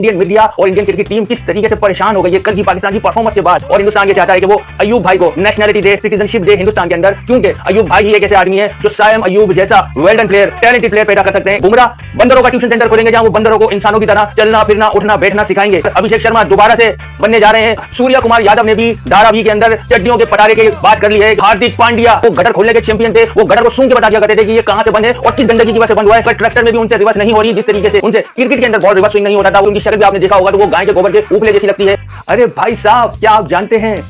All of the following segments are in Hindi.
इंडियन मीडिया और इंडियन क्रिकेट टीम किस तरीके से परेशान हो गई है कल की पाकिस्तान की परफॉर्मेंस के बाद। और हिंदुस्तान ये चाहता है कि वो अयूब भाई को नेशनलिटी दे, सिटीजनशिप दे हिंदुस्तान के अंदर, क्योंकि अयूब भाई ही एक ऐसे आदमी है जो सायम अयूब जैसा well done player, talented player पैदा कर सकते हैं। बुमराह बंदरों का ट्यूशन सेंटर खोलेंगे जहां वो बंदरों को इंसानों की तरह चलना फिरना उठना बैठना सिखाएंगे। अभिषेक शर्मा दोबारा से बनने जा रहे हैं। सूर्य कुमार यादव ने भी धारावी के अंदर चड्डियों के पटारे की बात कर ली है। हार्दिक पांड्या वो गटर खोलने के चैंपियन थे, वो गटर को सूंघ के बता दिया करते थे कि ये कहां से बंद है और किस गंदगी की वजह से बंद हुआ है। ट्रैक्टर में भी उनसे रिवर्स नहीं हो रही जिस तरीके से उनसे क्रिकेट के अंदर बॉल रिवर्स स्विंग नहीं होता था। उनकी शक्ल भी आपने देखा होगा तो वो गाय के गोबर के ऊपले जैसी लगती है। अरे भाई साहब, क्या आप जानते हैं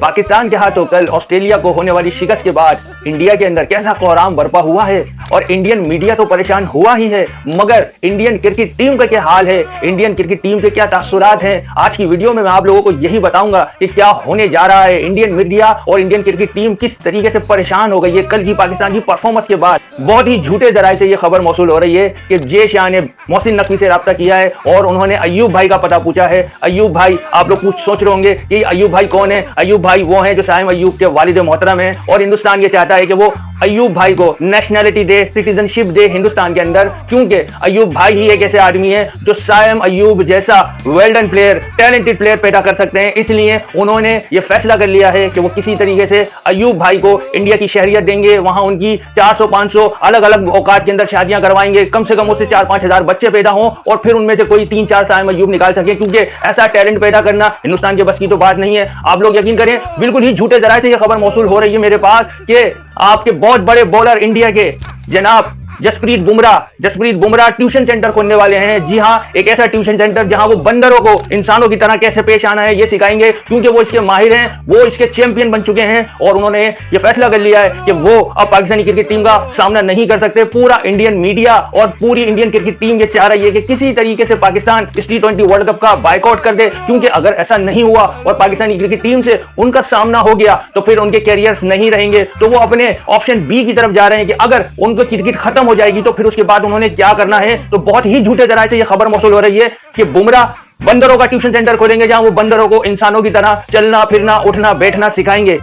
पाकिस्तान के हाथों कल ऑस्ट्रेलिया को होने वाली शिकस्त के बाद इंडिया के अंदर कैसा कोहराम बरपा हुआ है। और इंडियन मीडिया तो परेशान हुआ ही है, मगर इंडियन क्रिकेट टीम का क्या हाल है, इंडियन क्रिकेट टीम के क्या तासुरात हैं, आज की वीडियो में मैं आप लोगों को यही बताऊंगा कि क्या होने जा रहा है। इंडियन मीडिया और इंडियन क्रिकेट टीम किस तरीके से परेशान हो गई है कल की पाकिस्तान की परफॉर्मेंस के बाद। बहुत ही झूठे जराये से यह खबर मौसूल हो रही है कि जे शाह ने मोहसिन नकवी से राब्ता किया है और उन्होंने अयूब भाई का पता पूछा है। अयूब भाई, आप लोग कुछ सोच रहे होंगे कि अयूब भाई कौन है। अयूब भाई वो हैं जो सायम अयूब के वालिद मोहतरम हैं और हिंदुस्तान ये चाहता है कि वो अयूब भाई को नेशनलिटी दे, सिटीजनशिप दे हिंदुस्तान के अंदर, क्योंकि अयूब भाई ही एक ऐसे आदमी है जो सायम अयूब जैसा well done player, talented player पैदा कर सकते हैं। इसलिए उन्होंने ये फैसला कर लिया है कि वो किसी तरीके से अयूब भाई को इंडिया की शहरियत देंगे, वहां उनकी 400-500 अलग अलग औकात के अंदर शादियां करवाएंगे, कम से कम उससे 4-5 हजार बच्चे पैदा हों और फिर उनमें से कोई 3-4 सायम अयूब निकाल सके, क्योंकि ऐसा टैलेंट पैदा करना हिंदुस्तान के बस की तो बात नहीं है। आप लोग यकीन करें, बिल्कुल ही झूठे जराये से यह खबर मौसूल हो रही है मेरे पास कि आपके बहुत बड़े बॉलर इंडिया के जनाब जसप्रीत बुमराह ट्यूशन सेंटर खोलने वाले हैं। जी हां, एक ऐसा ट्यूशन सेंटर जहां वो बंदरों को इंसानों की तरह कैसे पेश आना है ये सिखाएंगे, क्योंकि वो इसके माहिर हैं, वो इसके चैंपियन बन चुके हैं और उन्होंने ये फैसला कर लिया है कि वो अब पाकिस्तानी क्रिकेट टीम का सामना नहीं कर सकते। पूरा इंडियन मीडिया और पूरी इंडियन क्रिकेट टीम ये चाह रही है कि किसी तरीके से पाकिस्तान इस T20 वर्ल्ड कप का बायकॉट कर दे, क्योंकि अगर ऐसा नहीं हुआ और पाकिस्तानी क्रिकेट टीम से उनका सामना हो गया तो फिर उनके कैरियर्स नहीं रहेंगे। तो वो अपने ऑप्शन बी की तरफ जा रहे हैं कि अगर उनको क्रिकेट खत्म हो जाएगी तो फिर उसके बाद उन्होंने क्या करना है। तो बहुत ही झूठे जराये से यह खबर मौसूल हो रही है कि बुमराह बंदरों का ट्यूशन सेंटर खोलेंगे जहां वो बंदरों को इंसानों की तरह चलना फिरना उठना बैठना सिखाएंगे।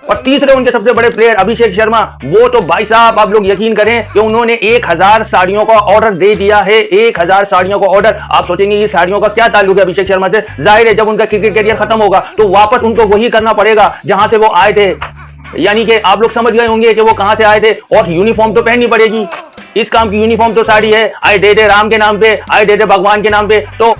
और तीसरे उनके सबसे बड़े प्लेयर अभिषेक शर्मा, वो तो भाई साहब आप लोग यकीन करें कि उन्होंने 1000 साड़ियों का ऑर्डर दे दिया है। 1000 साड़ियों का ऑर्डर। आप सोचेंगे ये साड़ियों का क्या ताल्लुक है अभिषेक शर्मा से। जाहिर है जब उनका क्रिकेट करियर खत्म होगा तो वापस उनको वही करना पड़ेगा जहां से वो आए थे, यानी कि आप लोग समझ गए होंगे कि वो कहां से आए थे। और यूनिफॉर्म तो पहननी पड़ेगी, इस काम की यूनिफॉर्म तो साड़ी है। आए दे दे राम के नाम पे, आए दे दे भगवान के नाम पे। तो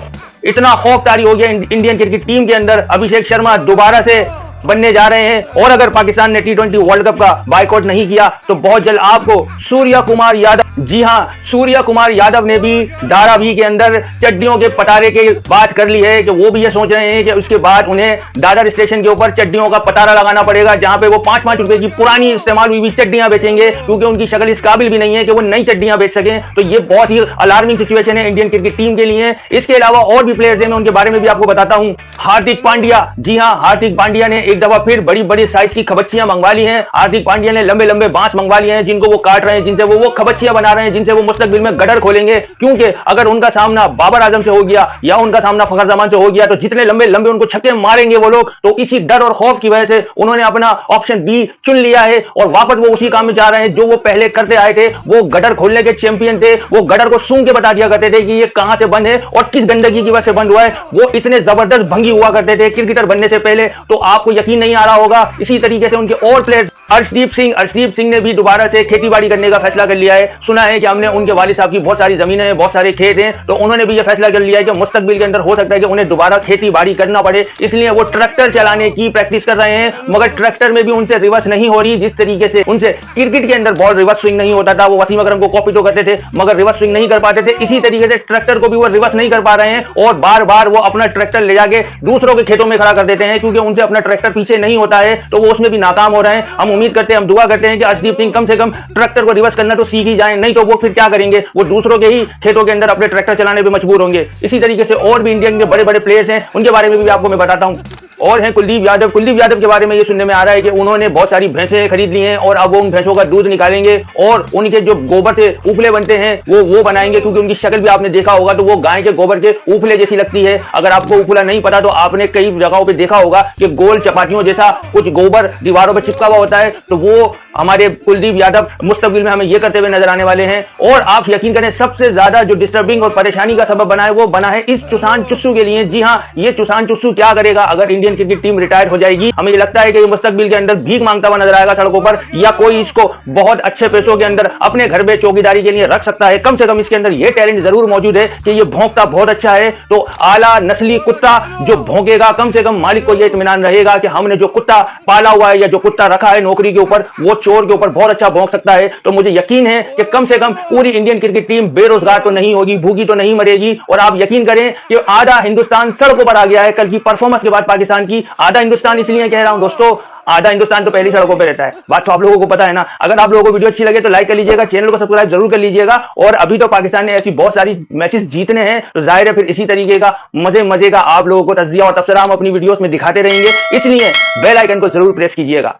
इतना खौफ तारी हो गया इंडियन क्रिकेट टीम के अंदर। अभिषेक शर्मा दोबारा से बनने जा रहे हैं और अगर पाकिस्तान ने T20 वर्ल्ड कप का बायकॉट नहीं किया तो बहुत जल्द आपको सूर्य कुमार यादव, जी हां, सूर्य कुमार यादव ने भी धारावी के अंदर चड्डियों के पटारे की बात कर ली है कि वो भी ये सोच रहे हैं कि उसके बाद उन्हें दादर स्टेशन के ऊपर चड्डियों का पटारा लगाना पड़ेगा, जहां पे वो 5-5 रुपए की पुरानी इस्तेमाल हुई चड्डियां बेचेंगे, क्योंकि उनकी शक्ल इस काबिल भी नहीं है कि वो नई चड्डियां बेच सकें। तो ये बहुत ही अलार्मिंग सिचुएशन है इंडियन क्रिकेट टीम के लिए। इसके अलावा और भी प्लेयर्स हैं, मैं उनके बारे में भी आपको बताता हूं। हार्दिक पांड्या, जी हां, हार्दिक पांड्या ने एक दफा फिर बड़ी बड़ी साइज की खबच्चियां मंगवा ली हैं। हार्दिक पांड्या ने लंबे लंबे बांस मंगवा लिए हैं जिनको वो काट रहे हैं, जिनसे वो खबच्चियां बना रहे हैं, जिनसे वो मुस्तकबिल में गटर खोलेंगे। क्योंकि अगर उनका सामना बाबर आजम से हो गया या उनका सामना फखर जमान से हो गया तो जितने लंबे लंबे उनको छक्के मारेंगे वो लोग। तो इसी डर और खौफ की वजह से उन्होंने अपना ऑप्शन बी चुन लिया है और वापस वो उसी काम में जा रहे हैं जो वो पहले करते आए थे। वो गटर खोलने के चैंपियन थे, वो गटर को सूंघ के बता दिया करते थे कि ये कहां से बंद है और किस गंदगी की वजह से बंद हुआ है। वो इतने जबरदस्त भंगी हुआ करते थे क्रिकेटर बनने से पहले, तो आपको यकीन नहीं आ रहा होगा। इसी तरीके से उनके और प्लेयर्स, अर्शदीप सिंह ने भी दोबारा से खेतीबाड़ी करने का फैसला कर लिया है। सुना है कि हमने उनके वालिद साहब की बहुत सारी जमीनें हैं, बहुत सारे खेत हैं, तो उन्होंने भी यह फैसला कर लिया है कि मुस्तकबिल के अंदर हो सकता है कि उन्हें दोबारा खेतीबाड़ी करना पड़े, इसलिए वो ट्रैक्टर चलाने की प्रैक्टिस कर रहे हैं। मगर ट्रैक्टर में भी उनसे रिवर्स नहीं हो रही जिस तरीके से उनसे क्रिकेट के अंदर बॉल रिवर्स स्विंग नहीं होता था। वो वसीम अकरम को कॉपी तो करते थे मगर रिवर्स स्विंग नहीं कर पाते थे। इसी तरीके से ट्रैक्टर को भी वो रिवर्स नहीं कर पा रहे हैं और बार बार वो अपना ट्रैक्टर ले जाके दूसरों के खेतों में खड़ा कर देते हैं, क्योंकि उनसे अपना ट्रैक्टर पीछे नहीं होता है, तो वो उसमें भी नाकाम हो रहे हैं। हम उम्मीद करते हैं, हम दुआ करते हैं कि अर्शदीप सिंह कम से कम ट्रैक्टर को रिवर्स करना तो सीख ही जाए, नहीं तो वो फिर क्या करेंगे, वो दूसरों के ही खेतों के अंदर अपने ट्रैक्टर चलाने पे मजबूर होंगे। इसी तरीके से और भी इंडियन के बड़े बड़े प्लेयर्स हैं, उनके बारे में भी आपको मैं बताता हूं। और हैं कुलदीप यादव के बारे में ये सुनने में आ रहा है कि उन्होंने बहुत सारी भैंसें खरीद ली हैं और अब वो उन भैंसों का दूध निकालेंगे और उनके जो गोबर से उपले बनते हैं वो बनाएंगे, क्योंकि उनकी शक्ल भी आपने देखा होगा तो वो गाय के गोबर के उपले जैसी लगती है। अगर आपको उपला नहीं पता तो आपने कई जगहों पे देखा होगा कि गोल चपातियों जैसा कुछ गोबर दीवारों पर चिपका हुआ होता है, तो वो हमारे कुलदीप यादव मुस्तकबिल में हमें यह करते हुए नजर आने वाले हैं। और आप यकीन करें सबसे ज्यादा जो डिस्टर्बिंग और परेशानी का सबब बना है वो बना है इस चुसान चुस्सू के लिए। जी हां, ये चुसान चुस्सू क्या करेगा अगर इंडियन क्रिकेट टीम रिटायर हो जाएगी। हमें लगता है कि ये मुस्तकबिल के अंदर भीख मांगता हुआ नजर आएगा सड़कों पर, या कोई इसको बहुत अच्छे पैसों के अंदर अपने घर में चौकीदारी के लिए रख सकता है। कम से कम इसके अंदर यह टैलेंट जरूर मौजूद है कि ये भौंकता बहुत अच्छा है। तो आला नस्ली कुत्ता जो भौंकेगा, कम से कम मालिक को यह इत्मीनान रहेगा कि हमने जो कुत्ता पाला हुआ है या जो कुत्ता रखा है नौकरी के ऊपर, वो चोर के ऊपर बहुत अच्छा भौंक सकता है। तो मुझे यकीन है कि कम से कम पूरी इंडियन क्रिकेट टीम बेरोजगार तो नहीं होगी, भूखी तो नहीं मरेगी। और आप यकीन करें कि आधा हिंदुस्तान सड़कों पर आ गया है कल की परफॉर्मेंस के बाद पाकिस्तान की। आधा हिंदुस्तान इसलिए कह रहा हूं दोस्तों, आधा हिंदुस्तान तो पहली सड़कों पे रहता है, बात तो आप लोगों को पता है ना। अगर आप लोगों को वीडियो अच्छी लगे तो लाइक कर लीजिएगा, चैनल को सब्सक्राइब जरूर कर लीजिएगा। और अभी तो पाकिस्तान ने ऐसी बहुत सारी मैचेस जीतने हैं, तो जाहिर है फिर इसी तरीके का मजे का आप लोगों को तज्जिया और तबसरा हम अपनी वीडियोस में दिखाते रहेंगे। इसलिए बेल आइकन को जरूर प्रेस कीजिएगा।